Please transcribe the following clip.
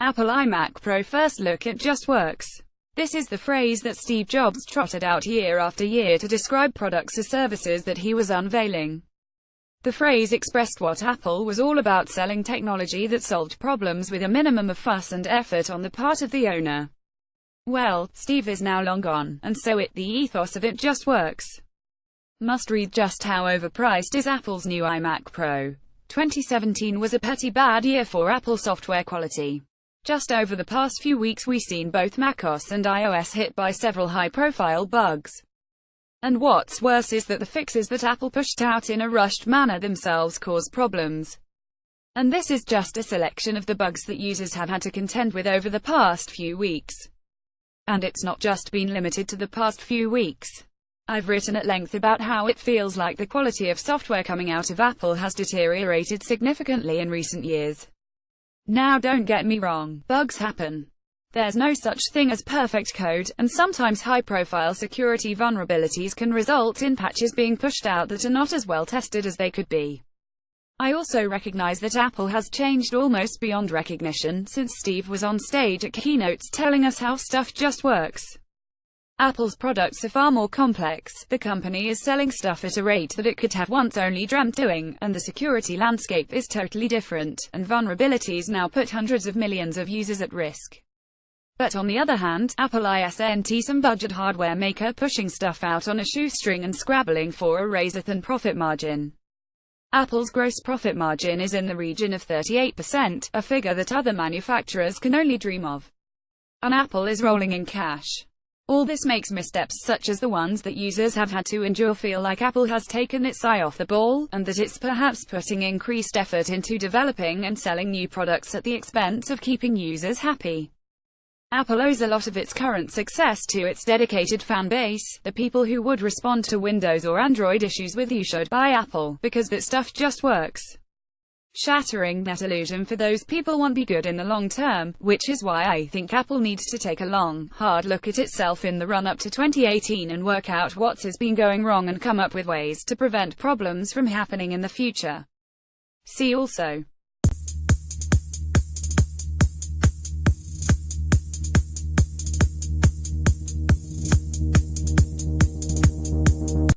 Apple iMac Pro first look. It just works. This is the phrase that Steve Jobs trotted out year after year to describe products or services that he was unveiling. The phrase expressed what Apple was all about: selling technology that solved problems with a minimum of fuss and effort on the part of the owner. Well, Steve is now long gone, and so the ethos of it just works. Must read: just how overpriced is Apple's new iMac Pro? 2017 was a pretty bad year for Apple software quality. Just over the past few weeks we've seen both macOS and iOS hit by several high-profile bugs. And what's worse is that the fixes that Apple pushed out in a rushed manner themselves cause problems. And this is just a selection of the bugs that users have had to contend with over the past few weeks. And it's not just been limited to the past few weeks. I've written at length about how it feels like the quality of software coming out of Apple has deteriorated significantly in recent years. Now don't get me wrong, bugs happen. There's no such thing as perfect code, and sometimes high-profile security vulnerabilities can result in patches being pushed out that are not as well tested as they could be. I also recognize that Apple has changed almost beyond recognition since Steve was on stage at keynotes telling us how stuff just works. Apple's products are far more complex, the company is selling stuff at a rate that it could have once only dreamt doing, and the security landscape is totally different, and vulnerabilities now put hundreds of millions of users at risk. But on the other hand, Apple isn't some budget hardware maker pushing stuff out on a shoestring and scrabbling for a razor-thin profit margin. Apple's gross profit margin is in the region of 38%, a figure that other manufacturers can only dream of. And Apple is rolling in cash. All this makes missteps such as the ones that users have had to endure feel like Apple has taken its eye off the ball, and that it's perhaps putting increased effort into developing and selling new products at the expense of keeping users happy. Apple owes a lot of its current success to its dedicated fan base, the people who would respond to Windows or Android issues with "You should buy Apple, because that stuff just works." Shattering that illusion for those people won't be good in the long term, which is why I think Apple needs to take a long, hard look at itself in the run-up to 2018 and work out what has been going wrong and come up with ways to prevent problems from happening in the future. See also